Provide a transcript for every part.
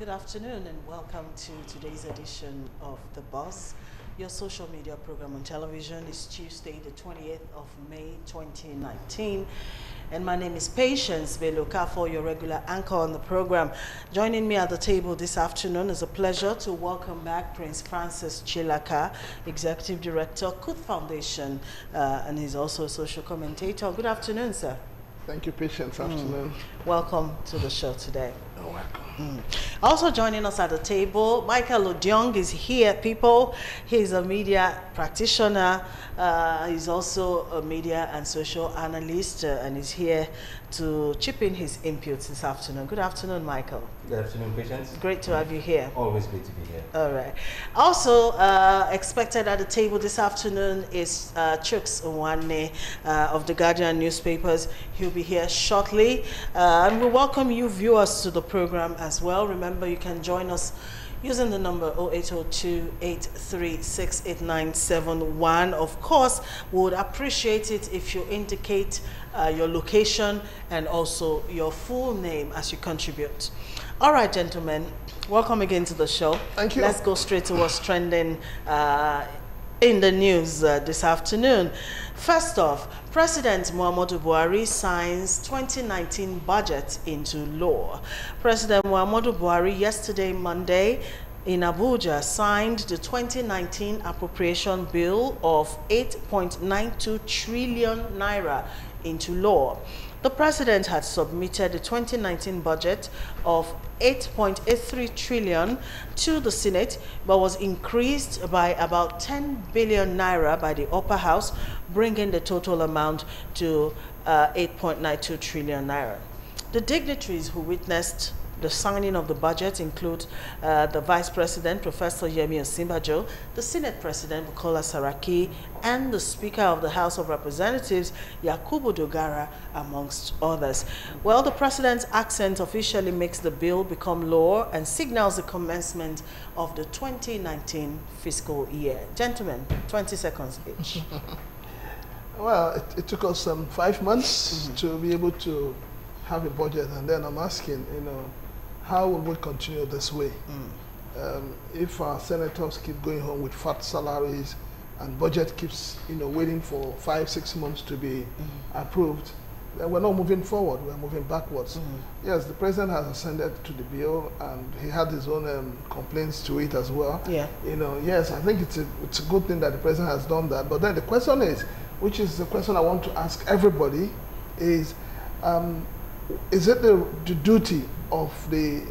Good afternoon and welcome to today's edition of The Buzz, your social media program on television. It's Tuesday, the 20th of May, 2019. And my name is Patience Belokafo, your regular anchor on the program. Joining me at the table this afternoon is a pleasure to welcome back Prince Francis Chilaka, Executive Director, Kut Foundation, and he's also a social commentator. Good afternoon, sir. Thank you, Patience. Afternoon. Welcome to the show today. You're welcome. Also joining us at the table, Michael Odiong is here, people. He's a media practitioner. He's also a media and social analyst, and he's here to chip in his inputs this afternoon. Good afternoon, Michael. Good afternoon, Patience. Great to have you here. Always great to be here. All right. Also expected at the table this afternoon is Chuks Nwanne of the Guardian newspapers. He'll be here shortly. And we welcome you viewers to the program as well. Remember, you can join us using the number 0802-836-8971. Of course, we would appreciate it if you indicate your location and also your full name as you contribute. All right, gentlemen, welcome again to the show. Thank you. Let's go straight to what's trending in the news this afternoon. First off, President Muhammadu Buhari signs 2019 budget into law. President Muhammadu Buhari yesterday, Monday, in Abuja, signed the 2019 appropriation bill of 8.92 trillion naira into law. The president had submitted the 2019 budget of 8.83 trillion to the Senate, but was increased by about 10 billion naira by the upper house, bringing the total amount to 8.92 trillion naira. The dignitaries who witnessed the signing of the budget include the Vice President, Professor Yemi Osinbajo, the Senate President, Bukola Saraki, and the Speaker of the House of Representatives, Yakubu Dogara, amongst others. Well, the President's accent officially makes the bill become law and signals the commencement of the 2019 fiscal year. Gentlemen, 20 seconds each. Well, it took us 5 months to be able to have a budget, and then I'm asking, how will we continue this way? If our senators keep going home with fat salaries and budget keeps, waiting for 5-6 months to be approved, then we're not moving forward, we're moving backwards. Yes, the president has ascended to the bill and he had his own complaints to it as well. Yeah. Yes, I think it's a good thing that the president has done that. But then the question is, which is the question I want to ask everybody, is it the duty of the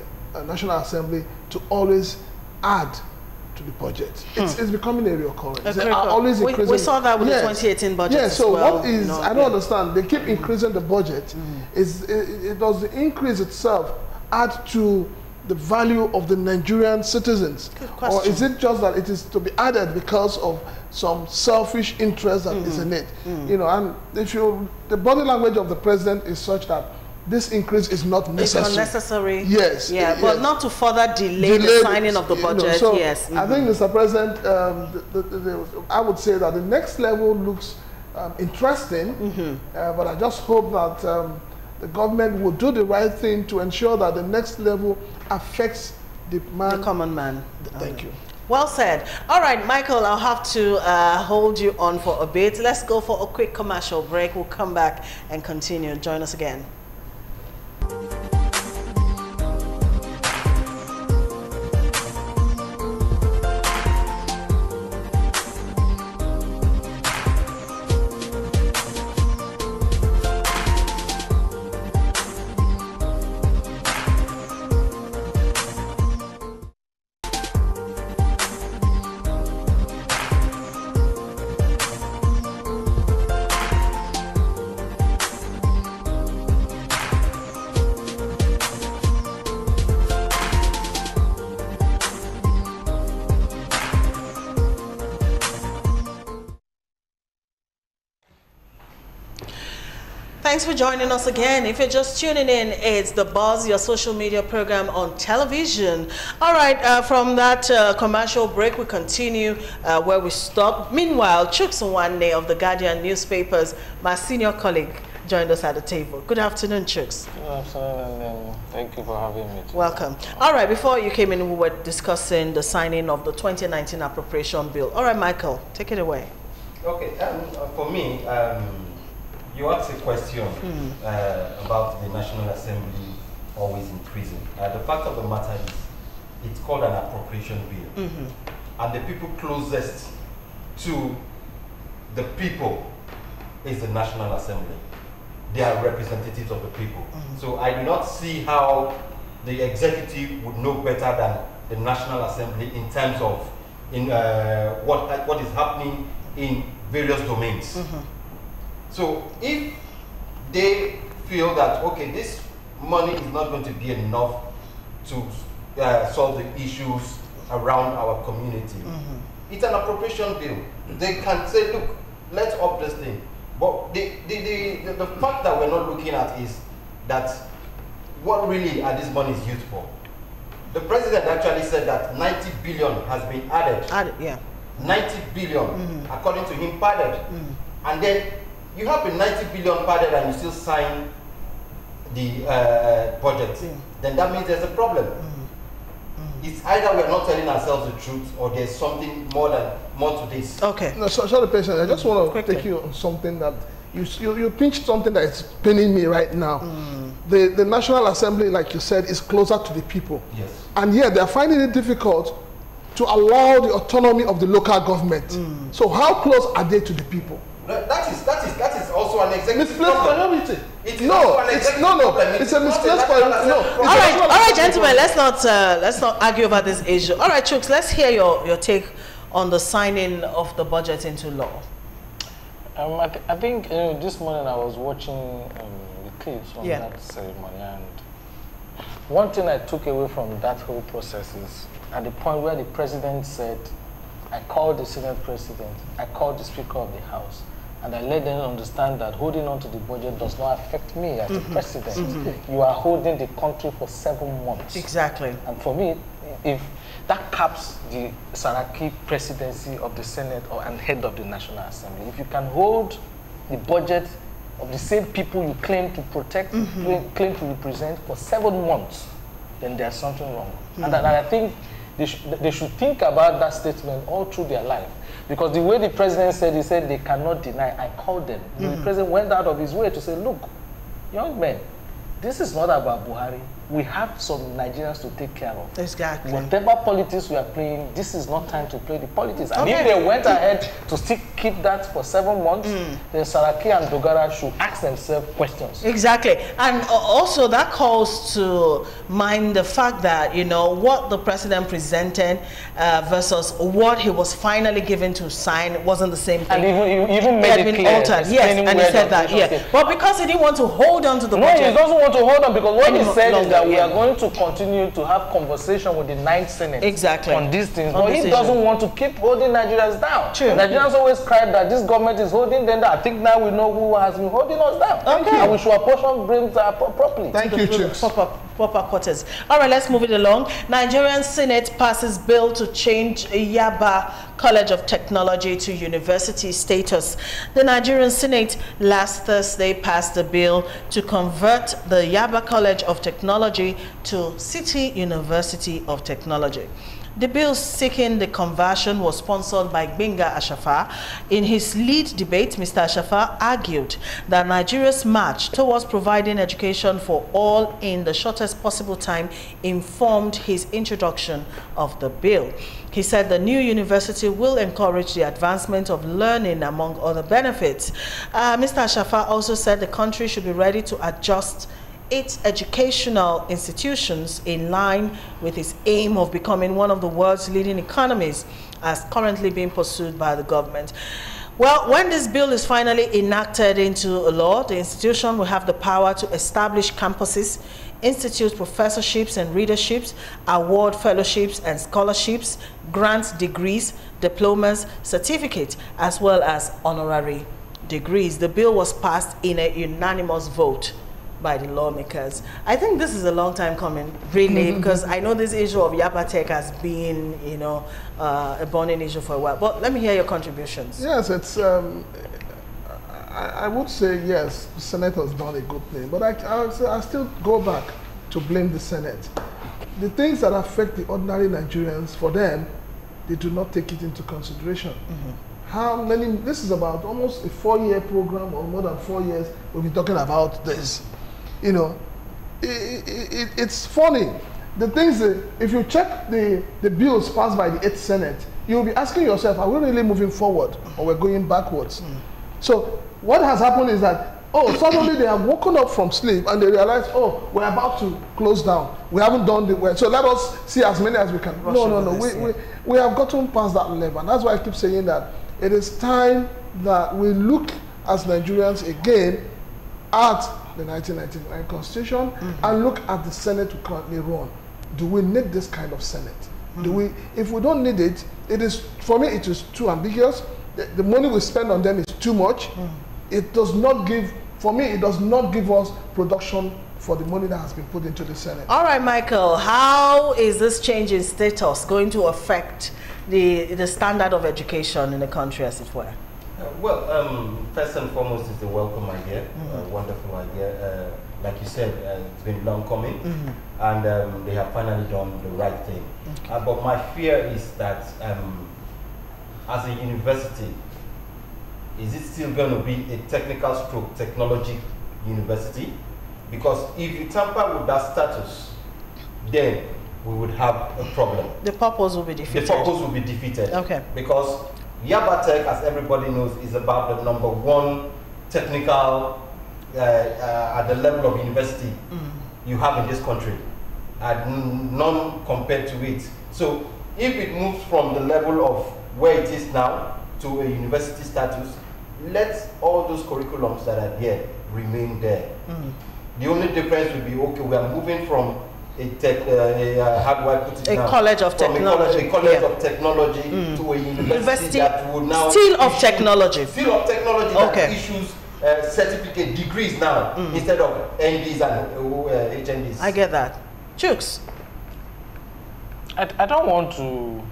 National Assembly to always add to the budget? It's becoming a reoccurrence. They are always increasing. We saw that with the 2018 budget. Yes, so well, what is, I don't understand, they keep increasing the budget. Does the increase itself add to the value of the Nigerian citizens? Good question. Or is it just that it is to be added because of some selfish interest that is in it? And if the body language of the president is such that this increase is not necessary. It's not necessary. Yes. Yeah, but not to further delay the signing of the budget. So yes. I think, Mr. President, I would say that the next level looks interesting, but I just hope that the government will do the right thing to ensure that the next level affects the common man. Thank you. Well said. All right, Michael, I'll have to hold you on for a bit. Let's go for a quick commercial break. We'll come back and continue. Join us again. Thanks for joining us again. If you're just tuning in, it's The Buzz, your social media program on television. All right, from that commercial break, we continue where we stopped. Meanwhile, Chuks Nwanne of the Guardian newspapers, my senior colleague, joined us at the table. Good afternoon, Chooks. Good afternoon, and thank you for having me today. Welcome. All right, before you came in, we were discussing the signing of the 2019 appropriation bill. All right, Michael, take it away. Okay, for me, you asked a question about the National Assembly always increasing. The fact of the matter is, it's called an appropriation bill. And the people closest to the people is the National Assembly. They are representatives of the people. So I do not see how the executive would know better than the National Assembly in terms of what is happening in various domains. So if they feel that, okay, this money is not going to be enough to solve the issues around our community, it's an appropriation bill. They can say, look, let's up this thing. But the fact that we're not looking at is that what really are these monies used for? The president actually said that 90 billion has been added. 90 billion, according to him, padded. And then you have a 90 billion padded and you still sign the budget. Then that means there's a problem. It's either we're not telling ourselves the truth or there's something more to this. Okay. No, sorry, patient. I just want to take you on something that you pinched something that is paining me right now. The National Assembly, like you said, is closer to the people. Yes. And yet they're finding it difficult to allow the autonomy of the local government. So how close are they to the people? That is also an executive Misplaced problem. priority. It's a misplaced priority. No. All right, gentlemen. Let's not argue about this issue. All right, Chooks, let's hear your take on the signing of the budget into law. I think this morning I was watching the clips from that ceremony, and one thing I took away from that whole process is at the point where the president said, I called the Senate president, I called the Speaker of the House, and I let them understand that holding on to the budget does not affect me as the president. You are holding the country for 7 months. Exactly. And for me, if that caps the Saraki presidency of the Senate and head of the National Assembly, if you can hold the budget of the same people you claim to protect, claim to represent for 7 months, then there's something wrong. And I think they should think about that statement all through their life. Because the way the president said, he said they cannot deny. I called them. The president went out of his way to say, look, young men, this is not about Buhari. We have some Nigerians to take care of. Exactly. Whatever politics we are playing, this is not time to play the politics. And if they went ahead to still keep that for 7 months, then Saraki and Dogara should ask themselves questions. Exactly. And also that calls to mind the fact that, you know, what the president presented versus what he was finally given to sign wasn't the same thing. And even made it clear. Altered. Yes, and he said that, But because he didn't want to hold on to the budget. No, he doesn't want to hold on, because what he said is that we are going to continue to have conversation with the 9th Senate on these things. But he doesn't want to keep holding Nigerians down. True. Nigerians always cried that this government is holding them down. I think now we know who has been holding us down. Okay. And we should apportion brains properly. Thank you, Chooks. Proper quarters. All right, let's move it along. Nigerian Senate passes bill to change Yaba College of Technology to university status. The Nigerian Senate last Thursday passed a bill to convert the Yaba College of Technology to City University of Technology. The bill seeking the conversion was sponsored by Gbenga Ashafa. In his lead debate, Mr. Ashafa argued that Nigeria's march towards providing education for all in the shortest possible time informed his introduction of the bill. He said the new university will encourage the advancement of learning, among other benefits. Mr. Ashafa also said the country should be ready to adjust its educational institutions in line with its aim of becoming one of the world's leading economies, as currently being pursued by the government. Well, when this bill is finally enacted into law, the institution will have the power to establish campuses, institute professorships and readerships, award fellowships and scholarships, grant degrees, diplomas, certificates, as well as honorary degrees. The bill was passed in a unanimous vote by the lawmakers. I think this is a long time coming, really, because I know this issue of Yaba Tech has been, you know, a burning issue for a while. But let me hear your contributions. Yes, it's. I would say yes, the Senate has done a good thing, but I still go back to blame the Senate. The things that affect the ordinary Nigerians, for them, they do not take it into consideration. How many, this is about almost a 4-year program, or more than 4 years, we'll be talking about this. You know, it's funny. The things that, if you check the bills passed by the 8th Senate, you'll be asking yourself, are we really moving forward or we're going backwards? So what has happened is that, oh, suddenly they have woken up from sleep and they realize, oh, we're about to close down. We haven't done the work. So let us see as many as we can. No. We have gotten past that level. And that's why I keep saying that it is time that we look as Nigerians again at the 1999 Constitution and look at the Senate we currently run. Do we need this kind of Senate? Do we? If we don't need it, it is, for me, it is too ambiguous. The money we spend on them is too much. It does not give, for me, it does not give us production for the money that has been put into the Senate. All right, Michael, how is this change in status going to affect the standard of education in the country, as it were? Well, first and foremost, it's a welcome idea, a wonderful idea. Like you said, it's been long coming, and they have finally done the right thing. But my fear is that as a university, is it still going to be a technical stroke technology university? Because if you tamper with that status, then we would have a problem. The purpose will be defeated. The purpose will be defeated. Okay. Because Yaba Tech, as everybody knows, is about the #1 technical at the level of university you have in this country, and none compared to it. So if it moves from the level of where it is now to a university status, let all those curriculums that are there remain there. The only difference will be, okay, we are moving from a how do I put it now? College of technology. A college of technology to a university that will now still of technology. Still of technology that issues certificate degrees now instead of NDs and HNDs. I get that. Chooks. I don't want to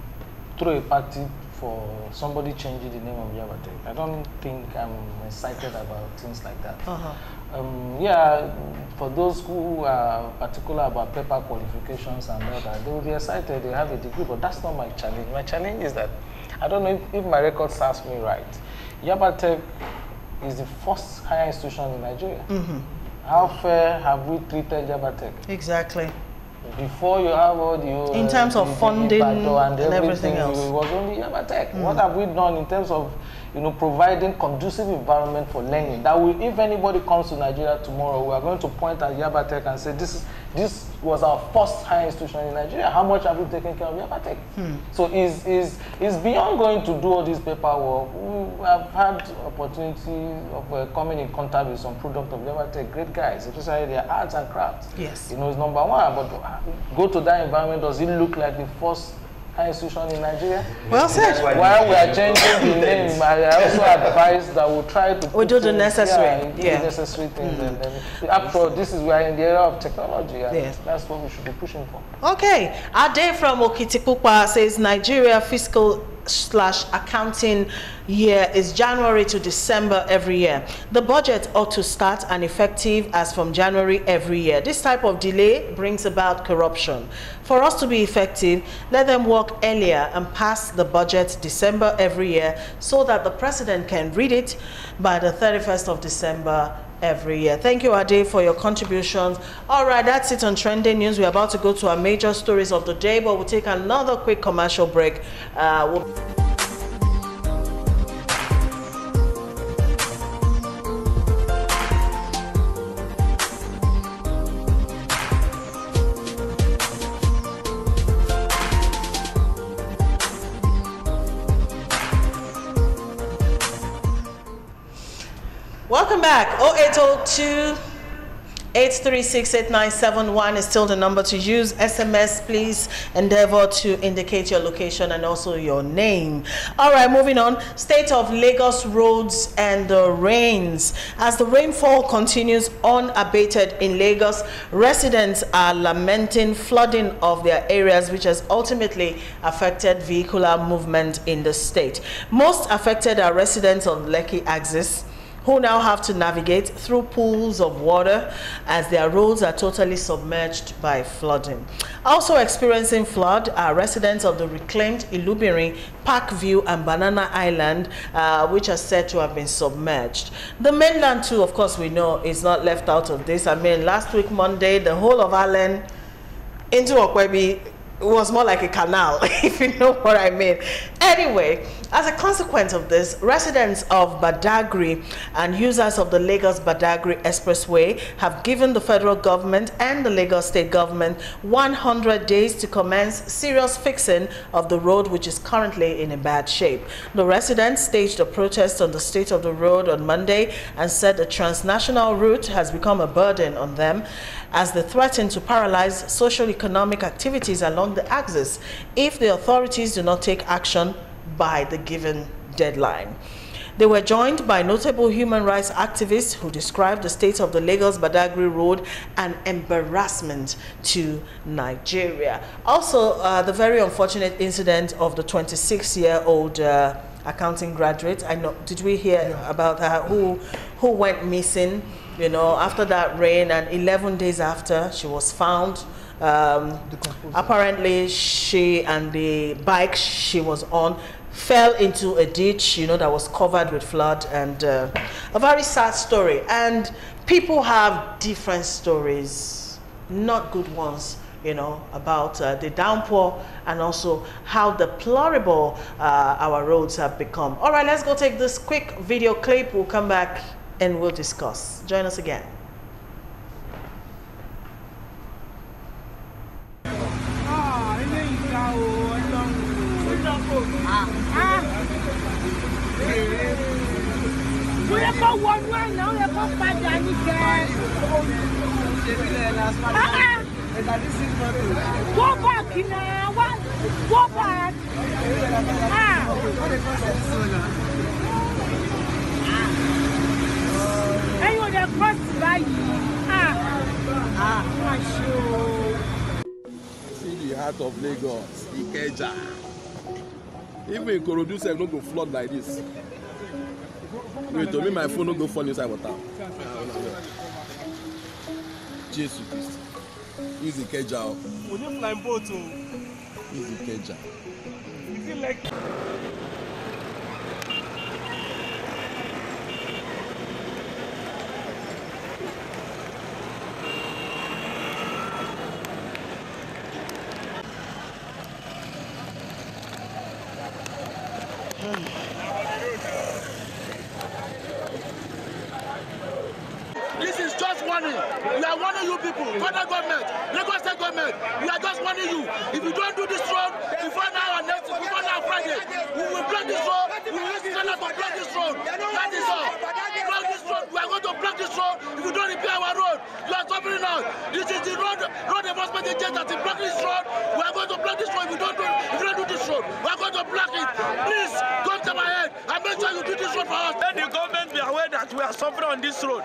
throw a party for somebody changing the name of Yabatech. I don't think I'm excited about things like that. Yeah, for those who are particular about paper qualifications and all that, they will be excited, they have a degree, but that's not my challenge. My challenge is that, I don't know if my record serves me right, Yabatech is the first higher institution in Nigeria. How fair have we treated Yabatech? Exactly. Before you have all the in terms of funding and everything else, it was only Yabatech. What have we done in terms of, you know, providing conducive environment for learning? That will, if anybody comes to Nigeria tomorrow, we are going to point at Yabatech and say, this was our first higher institution in Nigeria. How much have we taken care of Yabatech? So it's beyond going to do all this paperwork. We have had opportunity of coming in contact with some product of Yabatech, great guys, especially their arts and crafts. Yes. You know, it's #1, but go to that environment, does it look like the first high institution in Nigeria? Well said. While we are changing the name, I also advise that we'll try to do the necessary. The necessary things. And after all, this is, we are in the era of technology, and that's what we should be pushing for. Okay. Ade from Okitikupa says Nigeria fiscal/accounting year is January to December every year. The budget ought to start and effective as from January every year. This type of delay brings about corruption. For us to be effective, let them work earlier and pass the budget December every year so that the president can read it by the 31st of December every year. Thank you, Ade, for your contributions. All right, that's it on Trending News. We're about to go to our major stories of the day, but we'll take another quick commercial break. Welcome back. 0802-836-8971 is still the number to use. SMS, please endeavor to indicate your location and also your name. All right, moving on. State of Lagos roads and the rains. As the rainfall continues unabated in Lagos, residents are lamenting flooding of their areas, which has ultimately affected vehicular movement in the state. Most affected are residents of Lekki axis, who now have to navigate through pools of water as their roads are totally submerged by flooding. Also experiencing flood are residents of the reclaimed Ilubiri, Parkview and Banana Island, which are said to have been submerged. The mainland too, of course, we know is not left out of this. I mean, last week Monday, the whole of Ireland into Okwebi was more like a canal, if you know what I mean. Anyway, as a consequence of this, residents of Badagry and users of the Lagos-Badagry Expressway have given the federal government and the Lagos state government 100 days to commence serious fixing of the road, which is currently in a bad shape. The residents staged a protest on the state of the road on Monday and said the transnational route has become a burden on them as they threaten to paralyze socio-economic activities along the axis if the authorities do not take action by the given deadline. They were joined by notable human rights activists who described the state of the Lagos-Badagry road an embarrassment to Nigeria. Also, the very unfortunate incident of the 26-year-old accounting graduate. I know, did we hear about her who went missing? You know, after that rain, and 11 days after, she was found. Apparently, she and the bike she was on fell into a ditch, you know, that was covered with flood, and a very sad story. And people have different stories, not good ones, you know, about the downpour and also how deplorable our roads have become. All right, let's go take this quick video clip. We'll come back and we'll discuss. Join us again. Go back now. Go back. And you are crossed by See the heart of Lagos, Ikeja. Even Ikorodu self no go flood like this. Wait, to me my phone no go fall inside water. Jesus Christ. Use Ikeja. Would you fly boat? Use Ikeja. Is it like This is just warning. We are warning you people, federal government, Lagos state government. We are just warning you. If you don't do this road before now Friday, we will block this road. We will use the to block this road. That is all. Block this road. We are going to block this road. If you don't repair our road, you are suffering now. This is the road enforcement agent that is blocking this road. We are going to block this road. If you don't do this road, we are going to block it. Please come to my head and make sure you do this road for us. let the government be aware that we are suffering on this road.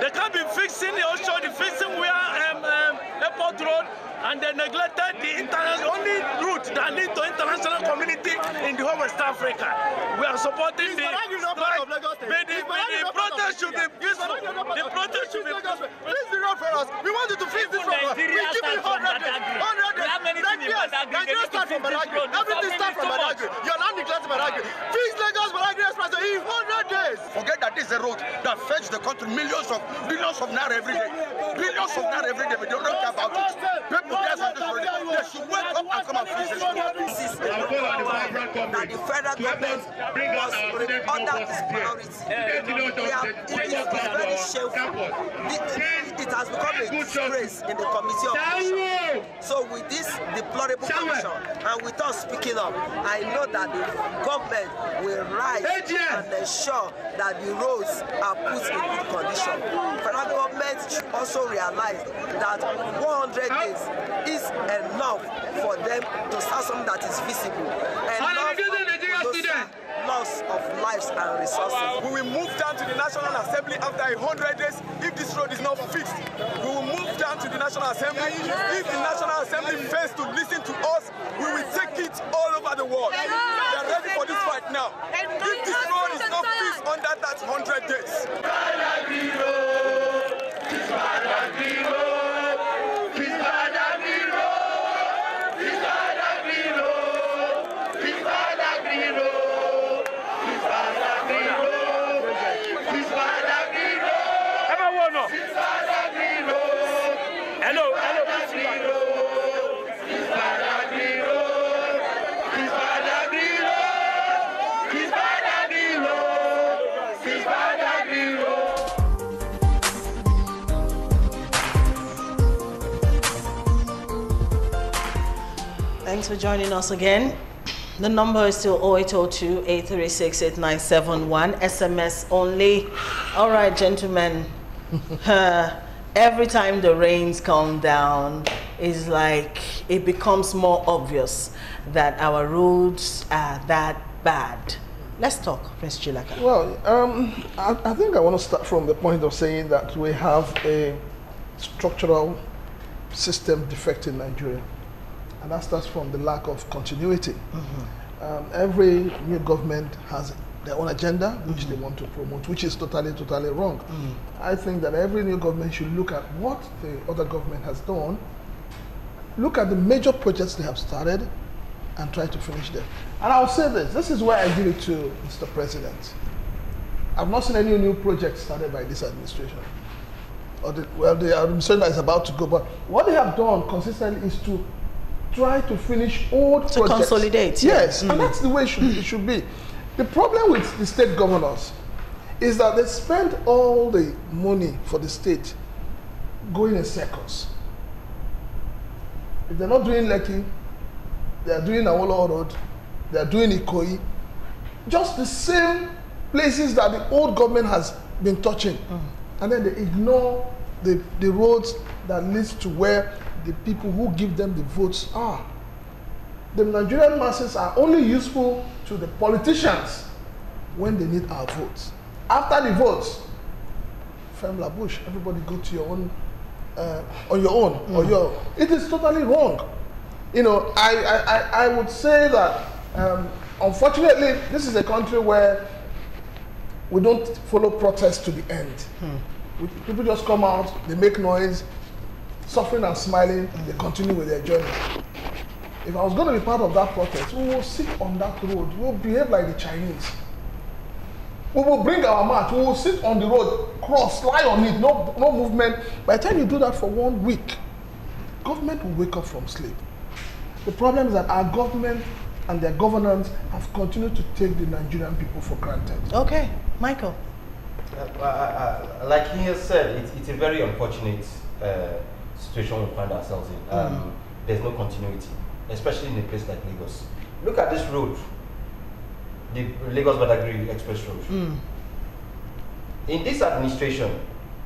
They can't be fixing the ocean, fixing where airport road, and they neglected the only route that leads to international community in the whole West Africa. We are supporting the protest should be peaceful. The protest should be peaceful. Fix the road for us. We want you to fix this road. We give you 100 days. 100 days. Nigeria starts from Badagry. Everything starts from Badagry. You're not neglecting Badagry. Fix Lagos Badagry Express in 100 days. Forget that this is a road that fetches the country billions of naira every day. Billions of naira every day, but they don't care about it. People dance on this road. They should wake up and come and fix this road. This is the that the federal government was under this priority. It is very shameful. It has become a disgrace in the committee of commission. So with this deplorable commission and with us speaking up, I know that the government will rise and ensure that the roads are put in good condition. Federal government should also realize that 100 days is enough for them to start something that is visible. Enough loss of lives and resources. We will move down to the National Assembly after 100 days if this road is not fixed. We will move down to the National Assembly. If the National Assembly fails to listen to us, we will take it all over the world. We are ready for this fight. right now. If this road is not fixed under that 100 days. Thanks for joining us again. The number is still 0802-836-8971. SMS only. All right, gentlemen. Every time the rains come down, it's like it becomes more obvious that our roads are that bad. Let's talk, Prince Chilaka. Well, I think I want to start from the point of saying that we have a structural system defect in Nigeria. And that starts from the lack of continuity. Every new government has their own agenda, which they want to promote, which is totally wrong. I think that every new government should look at what the other government has done, look at the major projects they have started, and try to finish them. And I'll say this is where I give it to Mr. President. I've not seen any new project started by this administration. Or the administration that is about to go, but what they have done consistently is to try to finish old projects. To consolidate. Yes, and that's the way it should be. The problem with the state governors is that they spend all the money for the state going in circles. If they're not doing Lekki, they are doing Awolowo Road, they are doing Ikoyi, just the same places that the old government has been touching. And then they ignore the roads that leads to where the people who give them the votes are. The Nigerian masses are only useful to the politicians when they need our votes. After the votes, Femla Bush, everybody go to your own, on your own, or your. It is totally wrong. You know, I would say that unfortunately, this is a country where we don't follow protests to the end. People just come out, they make noise, suffering and smiling, they continue with their journey. If I was going to be part of that protest, we will sit on that road, we will behave like the Chinese. We will bring our mat, we will sit on the road, cross, lie on it, no movement. By the time you do that for 1 week, government will wake up from sleep. The problem is that our government and their governance have continued to take the Nigerian people for granted. Okay, Michael. Like he has said, it's a very unfortunate situation we find ourselves in. There's no continuity, especially in a place like Lagos. Look at this road, the Lagos-Badagry Express Road. In this administration,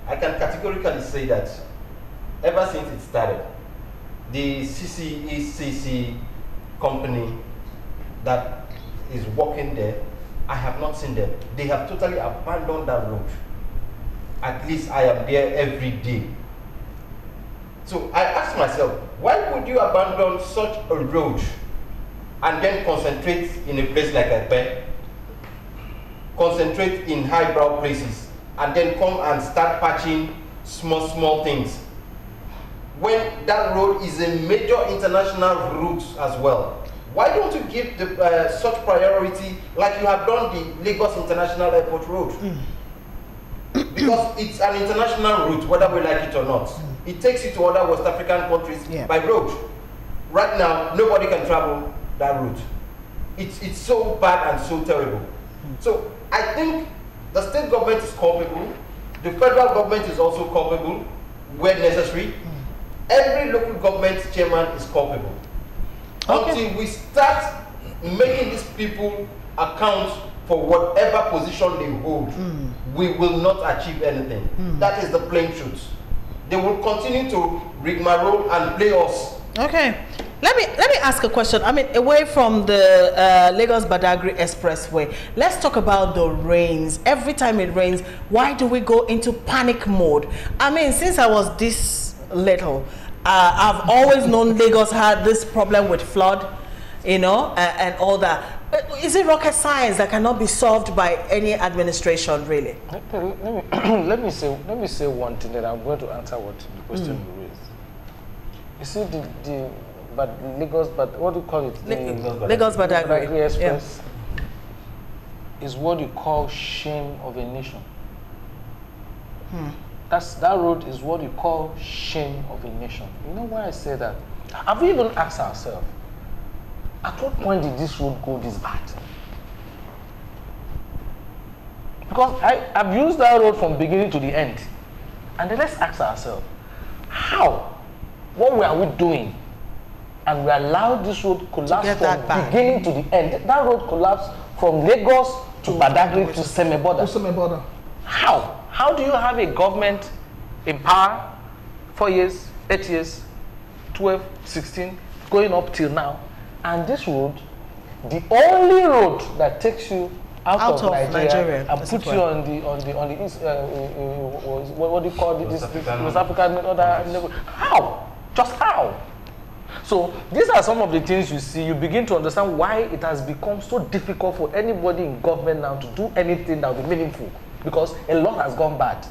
I can categorically say that ever since it started, the CCECC company that is working there, I have not seen them. They have totally abandoned that road. At least I am there every day. So I ask myself, why would you abandon such a road and then concentrate in a place like Epe, concentrate in highbrow places, and then come and start patching small things, when that road is a major international route as well? Why don't you give the, such priority like you have done the Lagos International Airport Road? Because it's an international route, whether we like it or not. It takes you to other West African countries by road. Right now, nobody can travel that route. It's so bad and so terrible. So I think the state government is culpable. The federal government is also culpable where necessary. Every local government chairman is culpable. Until we start making these people account for whatever position they hold, we will not achieve anything. That is the plain truth. They will continue to rigmarole and play us. Okay. Let me ask a question. I mean, away from the Lagos-Badagry Expressway, let's talk about the rains. Every time it rains, why do we go into panic mode? I mean, since I was this little, I've always known Lagos had this problem with flood. you know, and all that. Is it rocket science that cannot be solved by any administration, really? Let me say one thing, that I'm going to answer what the question you raised. You see, but what do you call it? Lagos Badagry Express is what you call shame of a nation. That road is what you call shame of a nation. You know why I say that? Have we even asked ourselves, at what point did this road go this bad? Because I've used that road from beginning to the end. And then let's ask ourselves, how? What were we doing? And we allowed this road collapse from beginning to the end. That road collapsed from Lagos to Badagry to Semeboda. How? How do you have a government in power 4 years, 8 years, 12, 16, going up till now, and this road, the only road that takes you out of Nigeria and puts you on the east, what do you call this West African other? How? Just how? So these are some of the things you see. You begin to understand why it has become so difficult for anybody in government now to do anything that will be meaningful, because a lot has gone bad.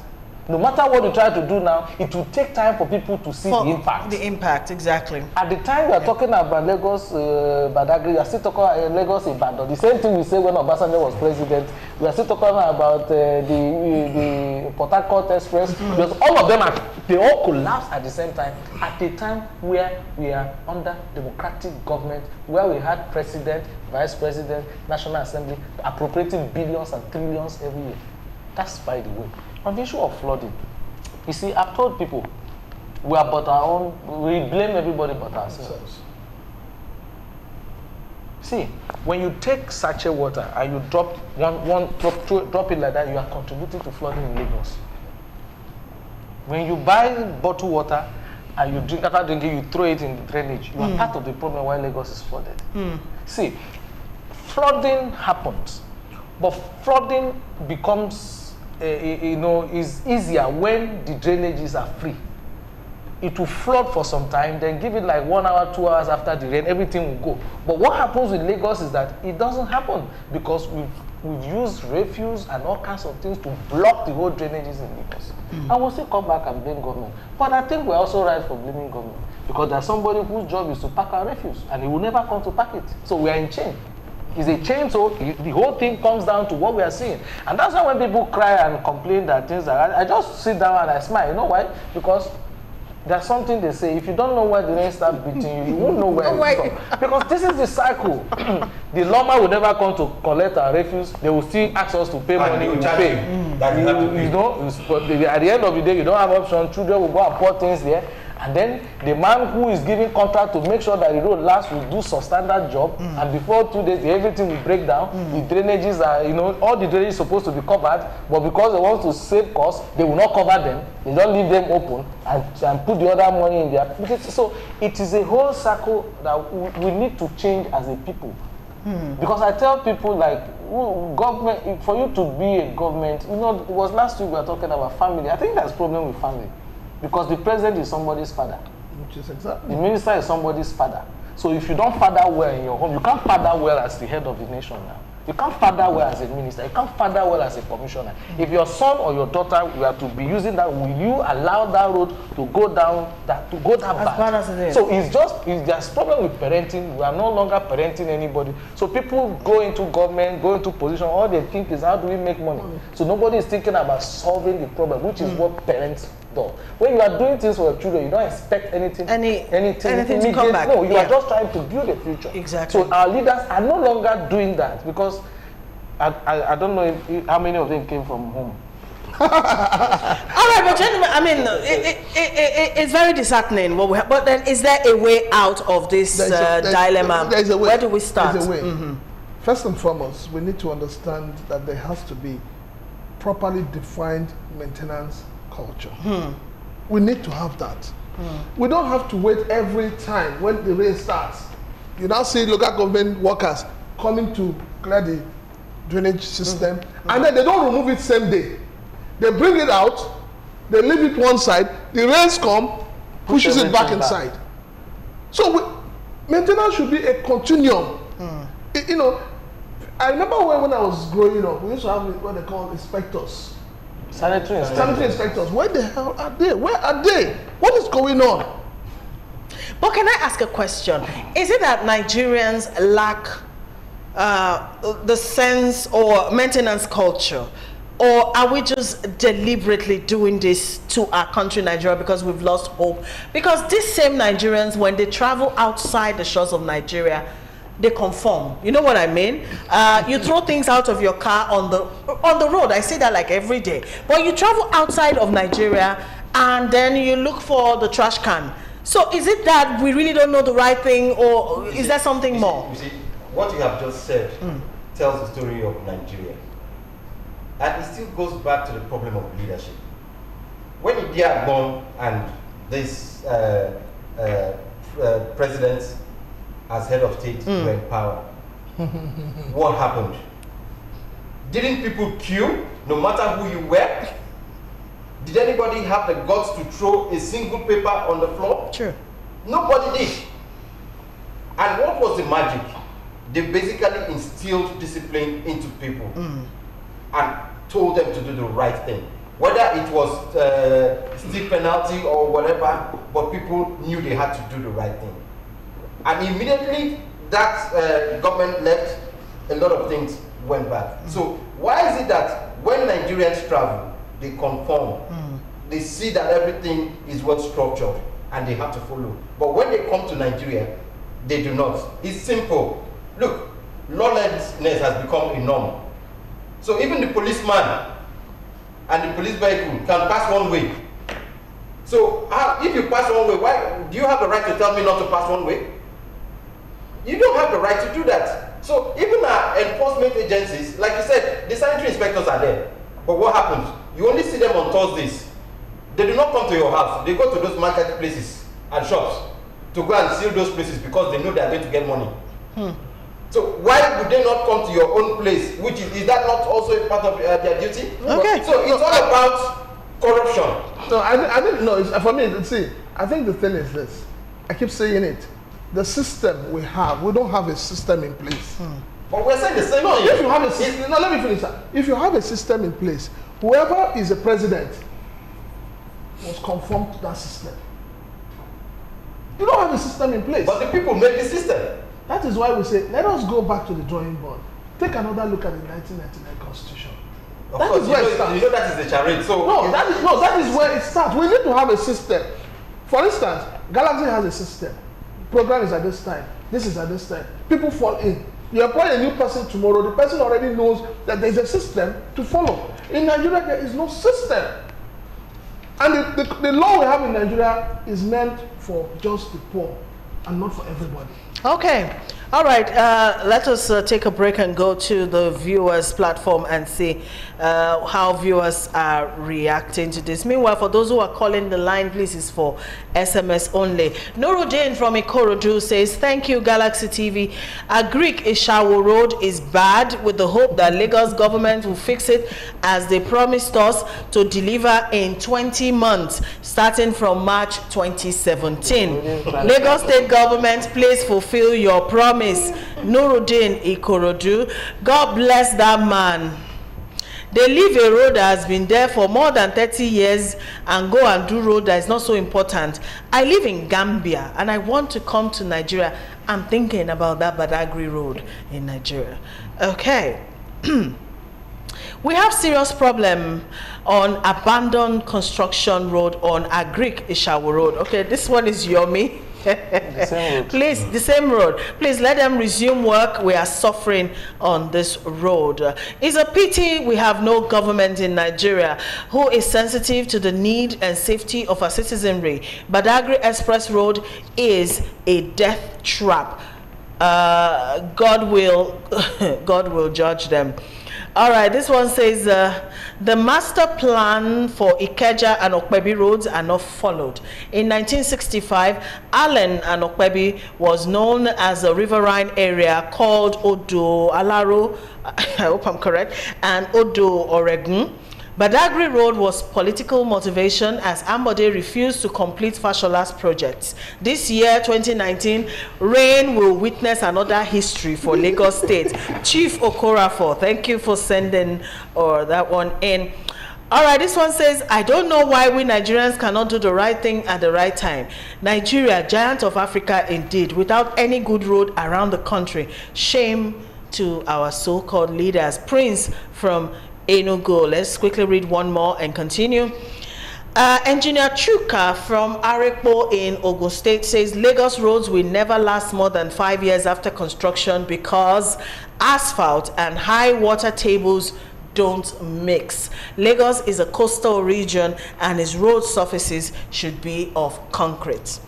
No matter what you try to do now, it will take time for people to see the impact. The impact, exactly. At the time we are talking about Lagos Badagry, we are still talking about Lagos Ibadan. The same thing we say when Obasanjo was president. We are still talking about the Port Harcourt Express. Because all of them, they all collapsed at the same time. At the time where we are under democratic government, where we had president, vice president, National Assembly appropriating billions and trillions every year. That's by the way. On the issue of flooding, you see, I've told people, we are but our own, we blame everybody but ourselves. See, when you take sachet water and you drop drop it like that, you are contributing to flooding in Lagos. When you buy bottled water and you drink, after drinking, you throw it in the drainage, you are part of the problem why Lagos is flooded. See, flooding happens, but flooding becomes is easier when the drainages are free. It will flood for some time, then give it like 1 hour, 2 hours after the rain, everything will go. But what happens with Lagos is that it doesn't happen because we've used refuse and all kinds of things to block the whole drainages in Lagos. And we'll still come back and blame government. But I think we're also right for blaming government, because there's somebody whose job is to pack our refuse and he will never come to pack it. So we are in chain. It's a chain, so the whole thing comes down to what we are seeing. And that's why when people cry and complain that things are, I just sit down and I smile. You know why? Because there's something they say, if you don't know where the rain starts beating you, you won't know where it's from. Because this is the cycle. The lawman will never come to collect our refuse. They will still ask us to pay money, we will pay. You know, at the end of the day, you don't have option. Children will go and pour things there. And then the man who is giving contract to make sure that the road lasts will do substandard job, and before 2 days everything will break down. The drainages are, you know, all the drainages supposed to be covered, but because they want to save costs, they will not cover them. They don't leave them open and put the other money in there. So it is a whole circle that we need to change as a people. Because I tell people, like, government, for you to be a government, you know, it was last week we were talking about family. I think there's a problem with family. Because the president is somebody's father. Which is exactly. The minister is somebody's father. So if you don't father well in your home, you can't father well as the head of the nation now. You can't father well as a minister. You can't father well as a commissioner. If your son or your daughter were to be using that, will you allow that road to go down that bad? As it is. So there's problem with parenting. We are no longer parenting anybody. So people go into government, go into position. All they think is, how do we make money? So nobody is thinking about solving the problem, which is what parents do. When you are doing things for your children, you don't expect anything to come back. No, you are just trying to build a future. Exactly. So our leaders are no longer doing that, because I don't know how many of them came from home. All right, but gentlemen, I mean, it's very disheartening what we have. But then, is there a way out of this dilemma? There's a way. Where do we start? There's a way. First and foremost, we need to understand that there has to be properly defined maintenance culture. We need to have that. We don't have to wait every time when the rain starts. You now see local government workers coming to clear the drainage system, and then they don't remove it same day. They bring it out, they leave it one side, the rains come, pushes it back inside. So Maintenance should be a continuum. You know, I remember when I was growing up, we used to have what they call inspectors. Sanitary inspectors. Where the hell are they? Where are they? What is going on? But can I ask a question? Is it that Nigerians lack the sense or maintenance culture? Or are we just deliberately doing this to our country, Nigeria, because we've lost hope? Because these same Nigerians, when they travel outside the shores of Nigeria, they conform. You know what I mean? You throw things out of your car on the road. I say that like every day. But you travel outside of Nigeria and then you look for the trash can. So is it that we really don't know the right thing, or is there something more? You see, what you have just said tells the story of Nigeria. And it still goes back to the problem of leadership. When Idi Agbon and this president as head of state were in power, what happened? Didn't people queue no matter who you were? Did anybody have the guts to throw a single paper on the floor? Sure. Nobody did. And what was the magic? They basically instilled discipline into people and told them to do the right thing. Whether it was steep penalty or whatever, but people knew they had to do the right thing. And immediately that government left, a lot of things went back. So why is it that when Nigerians travel, they conform, they see that everything is well structured and they have to follow. But when they come to Nigeria, they do not. It's simple. Look, lawlessness has become a norm. So even the policeman and the police vehicle can pass one way. So if you pass one way, why do you have the right to tell me not to pass one way? You don't have the right to do that. So even our enforcement agencies, like you said, the sanitary inspectors are there. But what happens? You only see them on Thursdays. They do not come to your house. They go to those marketplaces and shops to go and seal those places because they know they are going to get money. So why would they not come to your own place? Which is that not also a part of their duty? Okay. So it's all about corruption. No, I think no. For me, see, I think the thing is this. I keep saying it. The system we don't have a system in place. But we're saying the same thing. If you have a system, no, let me finish that. If you have a system in place, whoever is the president must conform to that system. You don't have a system in place. But the people make the system. That is why we say, let us go back to the drawing board. Take another look at the 1999 Constitution. Of course, you know that is the charade. So that is where it starts. We need to have a system. For instance, Galaxy has a system. Program is at this time. This is at this time. People fall in. You employ a new person tomorrow. The person already knows that there is a system to follow. In Nigeria, there is no system. And the law we have in Nigeria is meant for just the poor and not for everybody. Okay. All right. Let us take a break and go to the viewers platform and see how viewers are reacting to this. Meanwhile, for those who are calling, the line, please, is for SMS only. Nuruddin from Ikorodu says, thank you, Galaxy TV. Agric Ishawo Road is bad, with the hope that Lagos government will fix it as they promised us to deliver in 20 months, starting from March 2017. Lagos State government, please fulfill your promise. Nuruddin Ikorodu. God bless that man. They leave a road that has been there for more than 30 years and go and do road that is not so important. I live in Gambia and I want to come to Nigeria. I'm thinking about that Badagry road in Nigeria. Okay. We have serious problem on abandoned construction road on Agric Ishawo Road. Okay, this one is Yomi. Please, the same road. Please let them resume work. We are suffering on this road. It's a pity we have no government in Nigeria who is sensitive to the need and safety of our citizenry. Badagry Express Road is a death trap. God will judge them. All right, this one says the master plan for Ikeja and Okpebi roads are not followed. In 1965, Allen and Okpebi was known as a riverine area called Odo Alaro, I hope I'm correct, and Odo Oregun. Badagry Road was political motivation as Ambode refused to complete Fashola's projects. This year, 2019, rain will witness another history for Lagos State. Chief Okorafor, thank you for sending that one in. All right, this one says, I don't know why we Nigerians cannot do the right thing at the right time. Nigeria, giant of Africa indeed, without any good road around the country. Shame to our so-called leaders. Prince from Enugu. Let's quickly read one more and continue. Engineer Chuka from Arepo in Ogun State says Lagos roads will never last more than 5 years after construction because asphalt and high water tables don't mix. Lagos is a coastal region and its road surfaces should be of concrete.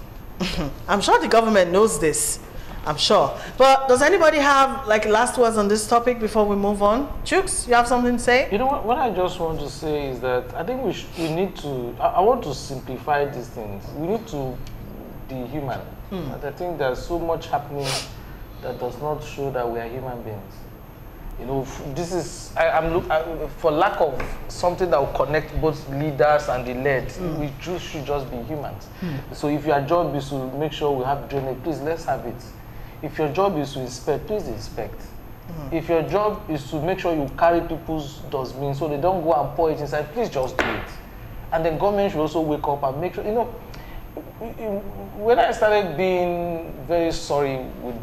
I'm sure the government knows this. I'm sure. But does anybody have like last words on this topic before we move on? Chooks, you have something to say? You know what I just want to say is that I think we need to, I want to simplify these things. We need to be human. And I think there's so much happening that does not show that we are human beings. You know, this is, for lack of something that will connect both leaders and the led, we should just be humans. So if your job is to make sure we have drainage, please let's have it. If your job is to inspect, please inspect. If your job is to make sure you carry people's dustbin so they don't go and pour it inside, please just do it. And the government should also wake up and make sure, you know, when I started being very sorry with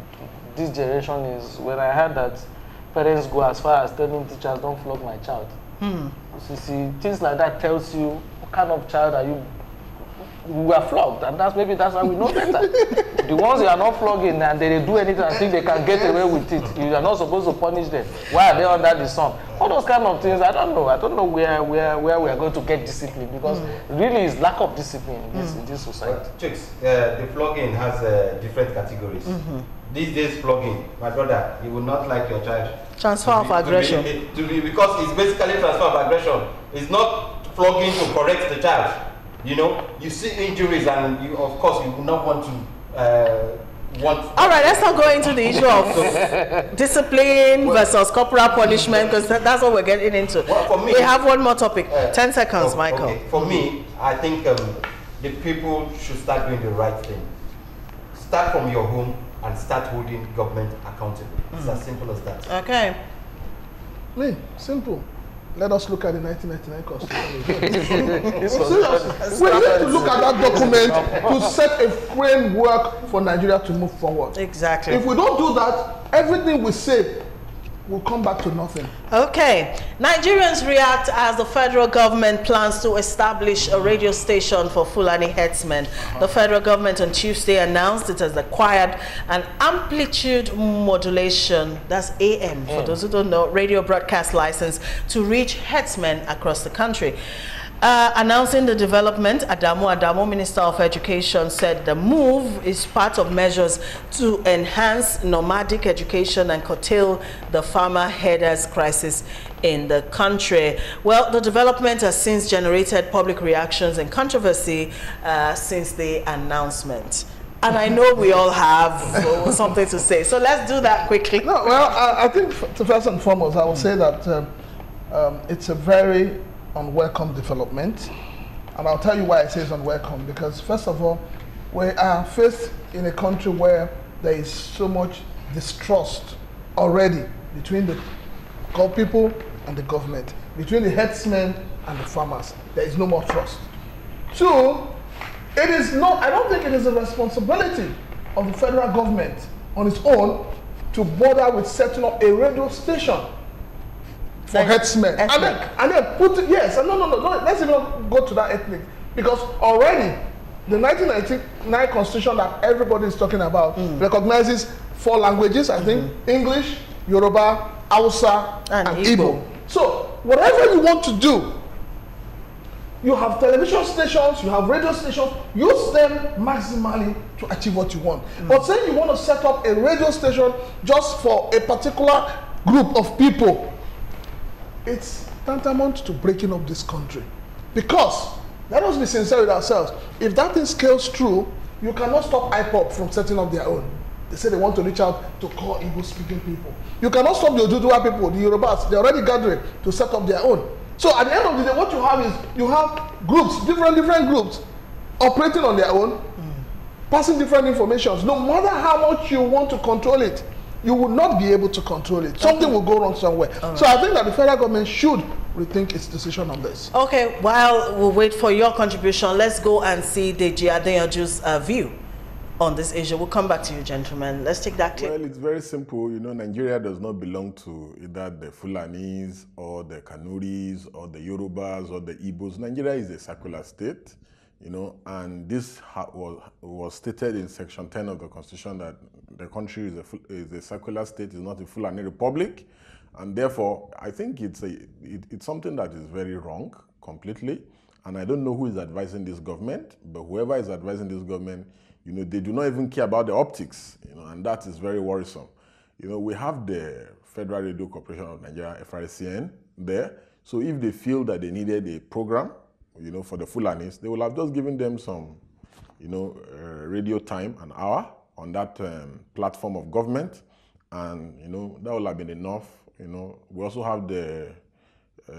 this generation is when I heard that parents go as far as telling teachers, don't flog my child. So you see, things like that tells you what kind of child are you. We are flogged, and maybe that's why we know better. The ones you are not flogging and they do anything and think they can get away with it, you are not supposed to punish them. Why are they under the sun? All those kind of things, I don't know. I don't know where we are going to get discipline because really it's lack of discipline in this society. Chicks, the flogging has different categories. These days flogging, my brother, you will not like your child. Transfer of aggression. Because it's basically transfer of aggression. It's not flogging to correct the child. You know, you see injuries and you, of course, you will not want to All right, let's not go into the issue of discipline versus corporal punishment because that's what we're getting into. Well, for me, we have one more topic. 10 seconds, Michael. Okay. For me, I think the people should start doing the right thing. Start from your home and start holding government accountable. It's as simple as that. Okay. Simple. Let us look at the 1999 Constitution. We need to look at that document to set a framework for Nigeria to move forward. Exactly. If we don't do that, everything we say will come back to nothing. Okay. Nigerians react as the federal government plans to establish a radio station for Fulani herdsmen. The federal government on Tuesday announced it has acquired an amplitude modulation, that's AM, for those who don't know, radio broadcast license to reach herdsmen across the country. Announcing the development, Adamu, Minister of Education, said the move is part of measures to enhance nomadic education and curtail the farmer herders crisis in the country. Well, the development has since generated public reactions and controversy since the announcement. And I know we all have something to say. So let's do that quickly. No, well, I think first and foremost, I would say that it's a very unwelcome development, and I'll tell you why I say it's unwelcome. Because first of all, we are faced in a country where there is so much distrust already between the people and the government, between the herdsmen and the farmers. There is no more trust. Two, it is not. I don't think it is a responsibility of the federal government on its own to bother with setting up a radio station for herdsmen. And then put it, yes, no, let's even go to that ethnic. Because already, the 1999 Constitution that everybody is talking about recognizes 4 languages, I think, English, Yoruba, Hausa, and Igbo. So, whatever you want to do, you have television stations, you have radio stations, use them maximally to achieve what you want. But say you want to set up a radio station just for a particular group of people, it's tantamount to breaking up this country. Because, let us be sincere with ourselves, if that thing scales through, you cannot stop IPOP from setting up their own. They say they want to reach out to core Igbo-speaking people. You cannot stop the Oduduwa people, the Yorubas, they're already gathering to set up their own. So at the end of the day, what you have is you have groups, different groups, operating on their own, passing different information. No matter how much you want to control it, you will not be able to control it. Something will go wrong somewhere. So I think that the federal government should rethink its decision on this. Okay, while we'll wait for your contribution, let's go and see Deji Adeyanju's view on this issue. We'll come back to you, gentlemen. Let's take that clip. Well, it's very simple. You know, Nigeria does not belong to either the Fulanis or the Kanuris or the Yorubas or the Igbos. Nigeria is a secular state, you know, and this was stated in Section 10 of the Constitution that the country is a secular state, is not a Fulani republic, and therefore, I think it's something that is very wrong completely, and I don't know who is advising this government, but whoever is advising this government, you know, they do not even care about the optics, you know, and that is very worrisome. You know, we have the Federal Radio Corporation of Nigeria, FRCN, there, so if they feel that they needed a program, you know, for the Fulanis, they will have just given them some, you know, radio time, an hour, on that platform of government, and you know that will have been enough. You know, we also have the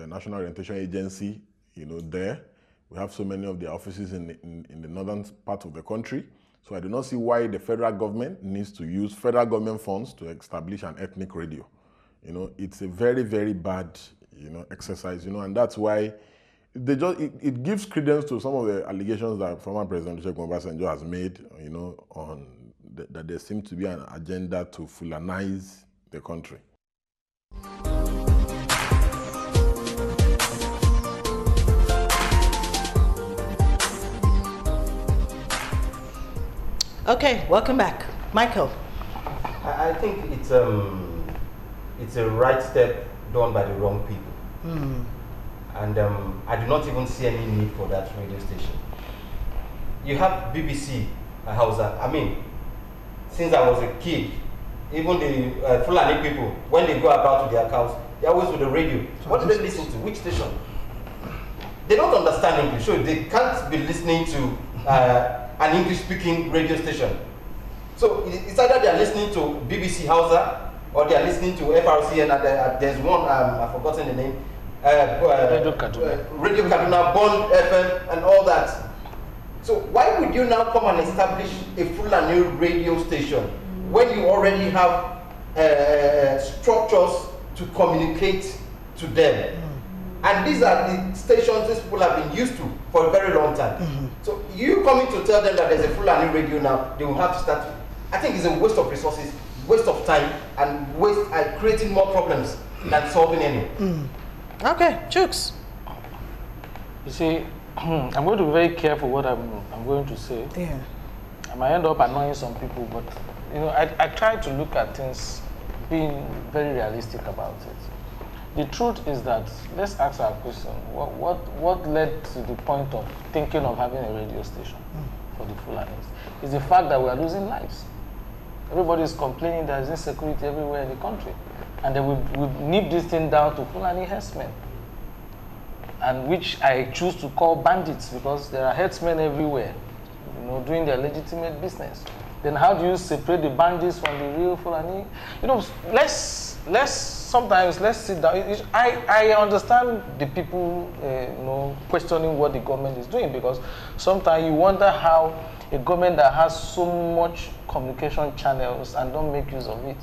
National Orientation Agency, you know, there. We have so many of their offices in the northern part of the country. So I do not see why the federal government needs to use federal government funds to establish an ethnic radio. You know, it's a very, very bad, you know, exercise. You know, and that's why it gives credence to some of the allegations that former President Olusegun Obasanjo has made. You know, on that there seems to be an agenda to Fulanize the country. Okay, welcome back. Michael. I think it's a right step done by the wrong people. And I do not even see any need for that radio station. You have BBC Hausa. I mean, since I was a kid, even the Fulani people, when they go about to their cows, they're always with the radio. What do they listen to? Which station? They don't understand English, so they can't be listening to an English-speaking radio station. So it's either they're listening to BBC Hausa or they're listening to FRCN, and there's one, I've forgotten the name, Radio Kaduna, Bond FM, and all that. So why would you now come and establish a Fulani radio station when you already have structures to communicate to them? And these are the stations these people have been used to for a very long time. So you coming to tell them that there's a Fulani radio now, they will have to start. I think it's a waste of resources, waste of time, and creating more problems than solving any. Okay, Chooks. You see, I'm going to be very careful what I'm going to say. Yeah. I might end up annoying some people, but you know, I try to look at things being very realistic about it. The truth is that, let's ask our question, what led to the point of thinking of having a radio station for the Fulanis? Is the fact that we are losing lives. Everybody is complaining there is insecurity everywhere in the country. And then we nip this thing down to Fulani herdsmen, and which I choose to call bandits, because there are herdsmen everywhere, you know, doing their legitimate business. Then how do you separate the bandits from the real Fulani? You know, sometimes let's sit down. I understand the people, you know, questioning what the government is doing, because sometimes you wonder how a government that has so much communication channels and don't make use of it.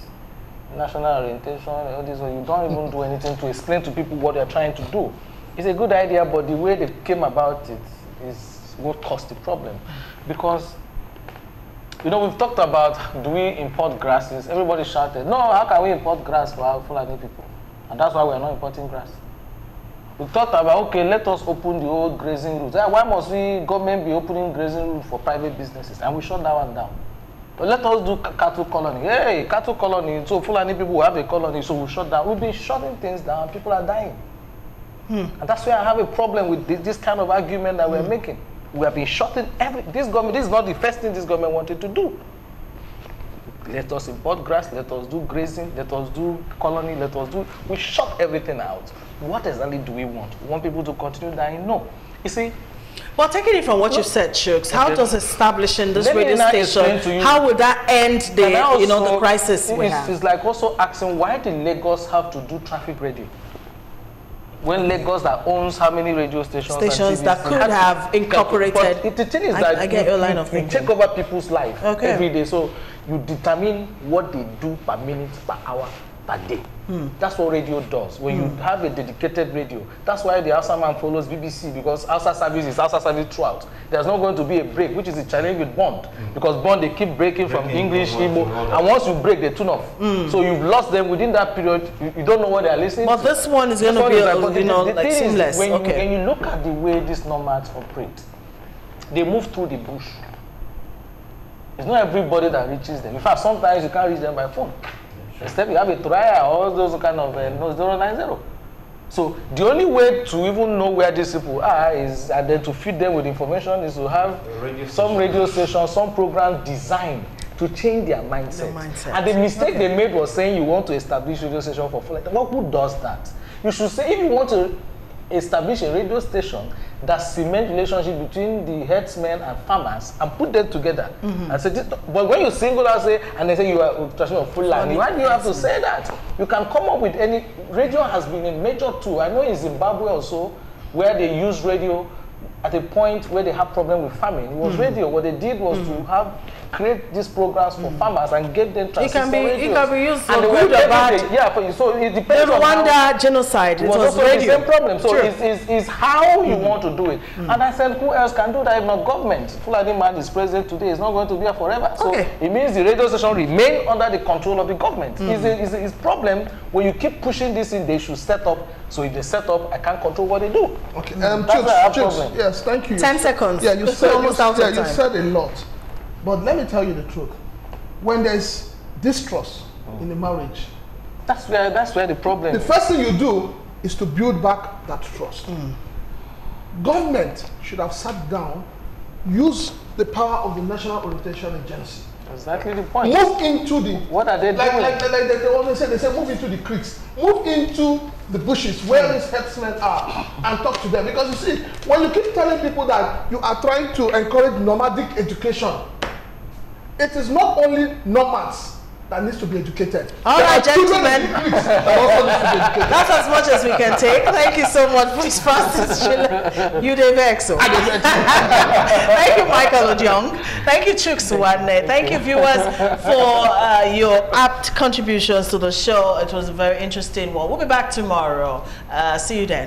National orientation, all this, you don't even do anything to explain to people what they're trying to do. It's a good idea, but the way they came about it is what caused the problem. Because, you know, we've talked about, do we import grasses? Everybody shouted, no, how can we import grass for our Fulani people? And that's why we're not importing grass. We thought about, okay, let us open the old grazing routes. Why must we, government, be opening grazing routes for private businesses? And we shut that one down. But let us do cattle colony. Hey, cattle colony. So Fulani people will have a colony, so we'll shut down. We'll be shutting things down. People are dying. And that's why I have a problem with this kind of argument that we're making. We have been shutting this government. This is not the first thing this government wanted to do. Let us import grass. Let us do grazing. Let us do colony. Let us do. We shut everything out. What exactly do we want? We want people to continue dying? No. You see. Well, taking it from what you said, Chooks, how does establishing this radio station, how would that end the, you know, the crisis we have? It's like also asking, why did Lagos have to do traffic radio? When Lagos that owns how many radio stations that could have incorporated. But the thing is that I get your line of thinking. You take over people's life every day, so you determine what they do per minute, per hour, per day. That's what radio does. When you have a dedicated radio, that's why the Hausa man follows BBC, because Hausa service is Hausa service throughout. There's not going to be a break, which is a challenge with Bond, because Bond, they keep breaking from English, Igbo, and once you break, they tune off. So you've lost them within that period. You don't know what they are listening to. But this one is going to be, like seamless. When you look at the way these nomads operate, they move through the bush. It's not everybody that reaches them. In fact, sometimes you can't reach them by phone. Instead, you have a trial or those kind of 090. So the only way to even know where these people are is, and then to feed them with information, is to have some radio station, some program designed to change their mindset. And the mistake they made was saying you want to establish radio station for Fulani. Well, who does that? You should say, if you want to establish a radio station that cement relationship between the herdsmen and farmers and put them together and say, but when you single out say, and they say you are talking of Fulani, why do you have to say that? You can come up with any. Radio has been a major tool. I know in Zimbabwe also, where they use radio at a point where they have problem with farming. It was radio. What they did was to create these programs for farmers and get them transistor radios. It can be used for good or bad. Yeah, so it depends on Rwanda genocide. It was also radio. The same problem. So it's how you want to do it. And I said, who else can do that if not government? Fulani man is president today. It's not going to be here forever. So it means the radio station remain under the control of the government. It's a problem when you keep pushing this in. They should set up. So if they set up, I can't control what they do. Okay. Chooks, yes, thank you. 10 seconds. Yeah, you said almost out of time. You said a lot. But let me tell you the truth. When there's distrust in a marriage, that's where the problem is. The first thing you do is to build back that trust. Government should have sat down, use the power of the National Orientation Agency. Exactly the point. Move into the... What are they doing? Like they always say, they say move into the creeks. Move into the bushes where these herdsmen are and talk to them. Because you see, when you keep telling people that you are trying to encourage nomadic education, it is not only nomads that needs to be educated. All right, gentlemen. That's as much as we can take. Thank you so much, Vice Francis Schiller. You did Vexo. Thank you, Michael Ojong. Thank you, Chooks Wadne. Thank you, viewers, for your apt contributions to the show. It was a very interesting one. We'll be back tomorrow. See you then.